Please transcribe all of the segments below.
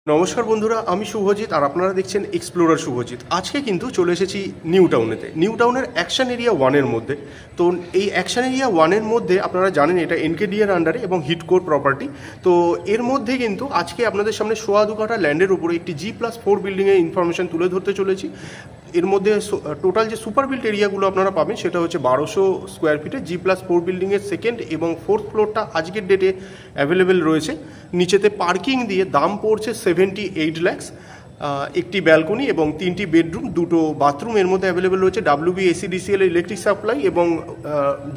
নমস্কার বন্ধুরা, আমি শুভজিৎ আর আপনারা দেখছেন এক্সপ্লোরার শুভজিৎ। আজকে কিন্তু চলে এসেছি নিউ টাউনের অ্যাকশন এরিয়া ওয়ানের মধ্যে। তো এই অ্যাকশন এরিয়া ওয়ানের মধ্যে আপনারা জানেন এটা এনকেডিআর আন্ডারে এবং হিটকোর প্রপার্টি। তো এর মধ্যে কিন্তু আজকে আপনাদের সামনে 2.25 কাঠা ল্যান্ডের উপরে একটি G+4 বিল্ডিংয়ের ইনফরমেশন তুলে ধরতে চলেছি। এর মধ্যে টোটাল যে সুপার বিল্ট এরিয়াগুলো আপনারা পাবেন সেটা হচ্ছে 1200 স্কোয়ার ফিটের G+4 বিল্ডিংয়ের সেকেন্ড এবং ফোর্থ ফ্লোরটা আজকের ডেটে অ্যাভেলেবেল রয়েছে। নিচেতে পার্কিং দিয়ে দাম পড়ছে 78 lakhs। একটি ব্যালকনি এবং 3টি বেডরুম, 2টো বাথরুম এর মধ্যে অ্যাভেলেবেল রয়েছে। WBACDCL ইলেকট্রিক সাপ্লাই এবং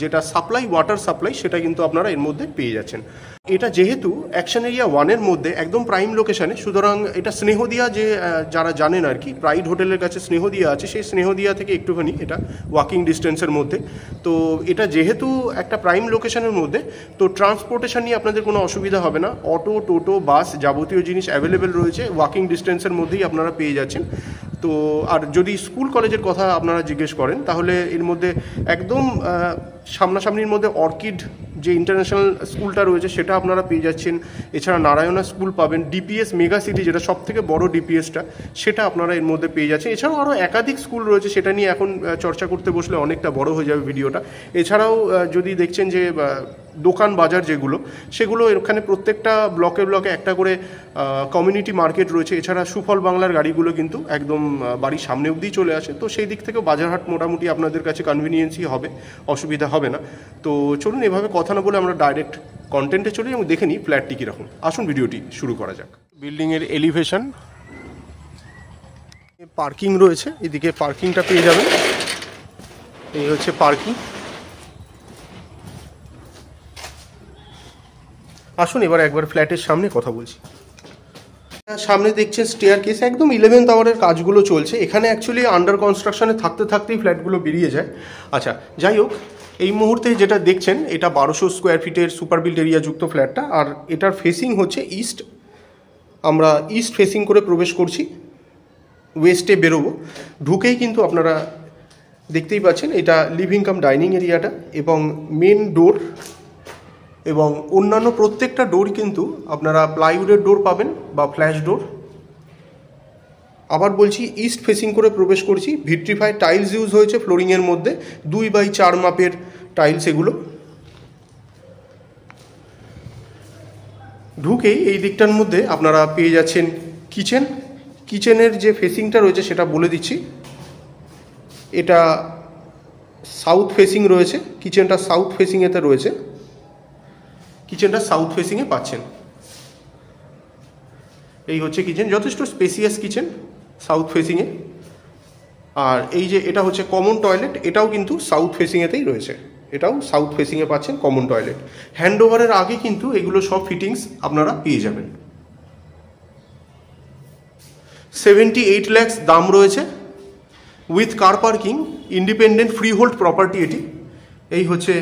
যেটা সাপ্লাই ওয়াটার সাপ্লাই সেটা কিন্তু আপনারা এর মধ্যে পেয়ে যাচ্ছেন। এটা যেহেতু অ্যাকশন এরিয়া ওয়ানের মধ্যে একদম প্রাইম লোকেশানে, সুতরাং এটা স্নেহদিয়া, যে যারা জানেন আর কি, প্রাইড হোটেলের কাছে স্নেহদিয়া আছে, সেই স্নেহদিয়া থেকে একটুখানি এটা ওয়াকিং ডিস্টেন্সের মধ্যে। তো এটা যেহেতু একটা প্রাইম লোকেশনের মধ্যে, তো ট্রান্সপোর্টেশন নিয়ে আপনাদের কোনো অসুবিধা হবে না। অটো, টোটো, বাস যাবতীয় জিনিস অ্যাভেলেবেল রয়েছে, ওয়াকিং ডিস্টেন্সের মধ্যেই আপনারা পেয়ে যাচ্ছেন। তো আর যদি স্কুল কলেজের কথা আপনারা জিজ্ঞেস করেন তাহলে এর মধ্যে একদম সামনাসামনির মধ্যে অর্কিড যে ইন্টারন্যাশনাল স্কুলটা রয়েছে সেটা আপনারা পেয়ে যাচ্ছেন। এছাড়া নারায়ণা স্কুল পাবেন, ডিপিএস মেগা সিটি যেটা সব থেকে বড় ডিপিএসটা, সেটা আপনারা এর মধ্যে পেয়ে যাচ্ছেন। এছাড়াও আরও একাধিক স্কুল রয়েছে, সেটা নিয়ে এখন চর্চা করতে বসলে অনেকটা বড় হয়ে যাবে ভিডিওটা। এছাড়াও যদি দেখছেন যে দোকান বাজার যেগুলো, সেগুলো এখানে প্রত্যেকটা ব্লকে ব্লকে একটা করে কমিউনিটি মার্কেট রয়েছে। এছাড়া সুফল বাংলার গাড়িগুলো কিন্তু একদম বাড়ির সামনে অবধি চলে আসে, তো সেই দিক থেকেও বাজারহাট মোটামুটি আপনাদের কাছে কনভিনিয়েন্সই হবে, অসুবিধা হবে না। তো চলুন এভাবে কথা না বলে আমরা ডাইরেক্ট কন্টেন্টে চলি এবং দেখে নিই ফ্ল্যাটটি কীরকম। আসুন ভিডিওটি শুরু করা যাক। বিল্ডিংয়ের এলিভেশন, পার্কিং রয়েছে, এদিকে পার্কিংটা পেয়ে যাবেন। এই হচ্ছে পার্কিং। আসুন এবার একবার ফ্ল্যাটের সামনে কথা বলছি। সামনে দেখছেন স্টেয়ার কেস, একদম 11th আওয়ারের কাজগুলো চলছে এখানে। অ্যাকচুয়ালি আন্ডার কনস্ট্রাকশনে থাকতে থাকতেই ফ্ল্যাটগুলো বেরিয়ে যায়। আচ্ছা, যাই হোক, এই মুহূর্তে যেটা দেখছেন এটা 1200 স্কোয়ার ফিটের সুপার বিল্ট এরিয়া যুক্ত ফ্ল্যাটটা, আর এটার ফেসিং হচ্ছে ইস্ট। আমরা ইস্ট ফেসিং করে প্রবেশ করছি, ওয়েস্টে বেরোবো। ঢুকেই কিন্তু আপনারা দেখতেই পাচ্ছেন এটা লিভিং কাম ডাইনিং এরিয়াটা এবং মেন ডোর এবং অন্যান্য প্রত্যেকটা ডোর কিন্তু আপনারা প্লাইউডের ডোর পাবেন বা ফ্ল্যাশ ডোর। আবার বলছি, ইস্ট ফেসিং করে প্রবেশ করছি। ভিট্রিফাইড টাইলস ইউজ হয়েছে ফ্লোরিংয়ের মধ্যে, 2x4 মাপের টাইলস এগুলো। ঢুকেই এই দিকটার মধ্যে আপনারা পেয়ে যাচ্ছেন কিচেন। কিচেনের যে ফেসিংটা রয়েছে সেটা বলে দিচ্ছি, এটা সাউথ ফেসিং রয়েছে। কিচেনটা সাউথ ফেসিংয়েতে রয়েছে, কিচেনটা সাউথ ফেসিংয়ে পাচ্ছেন। এই হচ্ছে কিচেন, যথেষ্ট স্পেসিয়াস কিচেন সাউথ ফেসিংয়ে। আর এই যে এটা হচ্ছে কমন টয়লেট, এটাও কিন্তু সাউথ ফেসিংয়েতেই রয়েছে, এটাও সাউথ ফেসিংয়ে পাচ্ছেন কমন টয়লেট। হ্যান্ড ওভারের আগে কিন্তু এগুলো সব ফিটিংস আপনারা পেয়ে যাবেন। 78 lakhs দাম রয়েছে, with car parking, independent free hold property এটি। এই হচ্ছে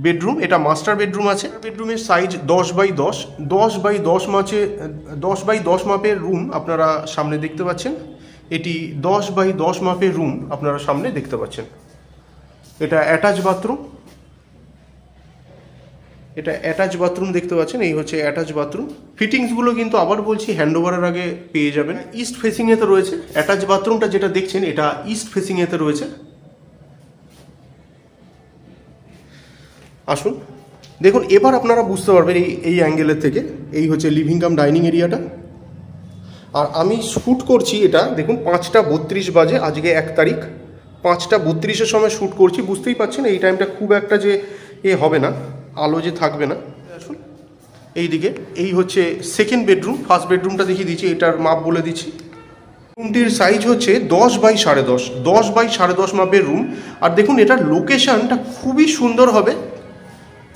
বেডরুম, এটা মাস্টার বেডরুম আছে। বেডরুমের সাইজ 10x10, 10x10 মাপের রুম আপনারা সামনে দেখতে পাচ্ছেন। এটি 10x10 মাপের রুম আপনারা সামনে দেখতে পাচ্ছেন। এটা অ্যাটাচ বাথরুম, এটা অ্যাটাচ বাথরুম দেখতে পাচ্ছেন। এই হচ্ছে অ্যাটাচ বাথরুম। ফিটিংসগুলো কিন্তু আবার বলছি হ্যান্ড ওভারের আগে পেয়ে যাবেন। ইস্ট ফেসিংয়েতে রয়েছে অ্যাটাচ বাথরুমটা, যেটা দেখছেন এটা ইস্ট ফেসিংয়েতে রয়েছে। আসুন দেখুন, এবার আপনারা বুঝতে পারবেন এই অ্যাঙ্গেলের থেকে। এই হচ্ছে লিভিং কাম ডাইনিং এরিয়াটা, আর আমি শ্যুট করছি এটা দেখুন 5:32 বাজে, আজকে 1 তারিখ। 5:32-এর সময় শ্যুট করছি, বুঝতেই পারছেন এই টাইমটা খুব একটা যে হবে না, আলো যে থাকবে না। আসুন এইদিকে, এই হচ্ছে সেকেন্ড বেডরুম। ফার্স্ট বেডরুমটা দেখিয়ে দিচ্ছি, এটার মাপ বলে দিচ্ছি। রুমটির সাইজ হচ্ছে 10x10, 10x10 মাপের রুম। আর দেখুন এটার লোকেশানটা খুবই সুন্দর হবে,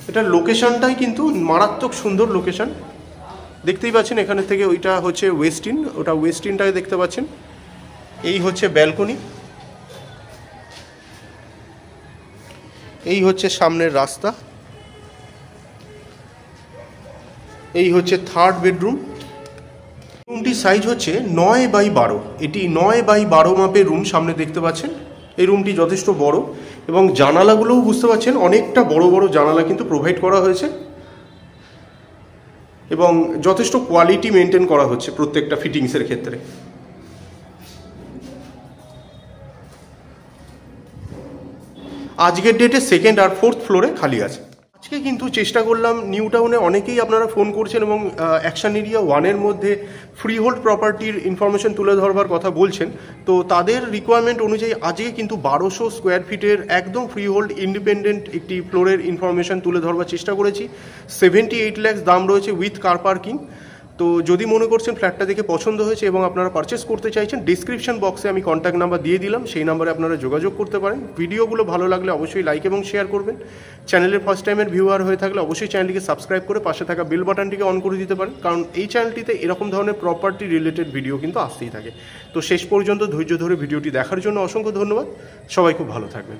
এটার লোকেশানটাই কিন্তু মারাত্মক সুন্দর লোকেশান। দেখতেই পাচ্ছেন এখানে থেকে ওইটা হচ্ছে ওয়েস্টিন, ওটা ওয়েস্টিনটাকে দেখতে পাচ্ছেন। এই হচ্ছে ব্যালকনি, এই হচ্ছে সামনের রাস্তা। এই হচ্ছে থার্ড বেডরুম। রুমটির সাইজ হচ্ছে 9x12, এটি 9x12 মাপের রুম সামনে দেখতে পাচ্ছেন। এই রুমটি যথেষ্ট বড় এবং জানালাগুলোও বুঝতে পারছেন অনেকটা বড় বড় জানালা কিন্তু প্রোভাইড করা হয়েছে। এবং যথেষ্ট কোয়ালিটি মেনটেন করা হচ্ছে প্রত্যেকটা ফিটিংসের ক্ষেত্রে। আজকের ডেটে সেকেন্ড আর ফোর্থ ফ্লোরে খালি আছে। আজকে কিন্তু চেষ্টা করলাম, নিউ টাউনে অনেকেই আপনারা ফোন করছেন এবং অ্যাকশন এরিয়া 1-এর মধ্যে ফ্রি হোল্ড প্রপার্টির ইনফরমেশন তুলে ধরবার কথা বলছেন। তো তাদের রিকোয়ারমেন্ট অনুযায়ী আজকে কিন্তু 1200 স্কোয়ার ফিটের একদম ফ্রি হোল্ড ইন্ডিপেন্ডেন্ট একটি ফ্লোরের ইনফরমেশন তুলে ধরবার চেষ্টা করেছি। 78 লাখ দাম রয়েছে উইথ কার পার্কিং। তো যদি মনে করছেন ফ্ল্যাটটা দেখে পছন্দ হয়েছে এবং আপনারা পারচেস করতে চাইছেন, ডিসক্রিপশন বক্সে আমি কন্ট্যাক্ট নাম্বার দিয়ে দিলাম, সেই নাম্বারে আপনারা যোগাযোগ করতে পারেন। ভিডিওগুলো ভালো লাগলে অবশ্যই লাইক এবং শেয়ার করবেন। চ্যানেলের ফার্স্ট টাইমের ভিউয়ার হয়ে থাকলে অবশ্যই চ্যানেলটিকে সাবস্ক্রাইব করে পাশে থাকা বেল বাটনটিকে অন করে দিতে পারেন, কারণ এই চ্যানেলটিতে এরকম ধরনের প্রপার্টি রিলেটেড ভিডিও কিন্তু আসতেই থাকে। তো শেষ পর্যন্ত ধৈর্য ধরে ভিডিওটি দেখার জন্য অসংখ্য ধন্যবাদ। সবাই খুব ভালো থাকবেন।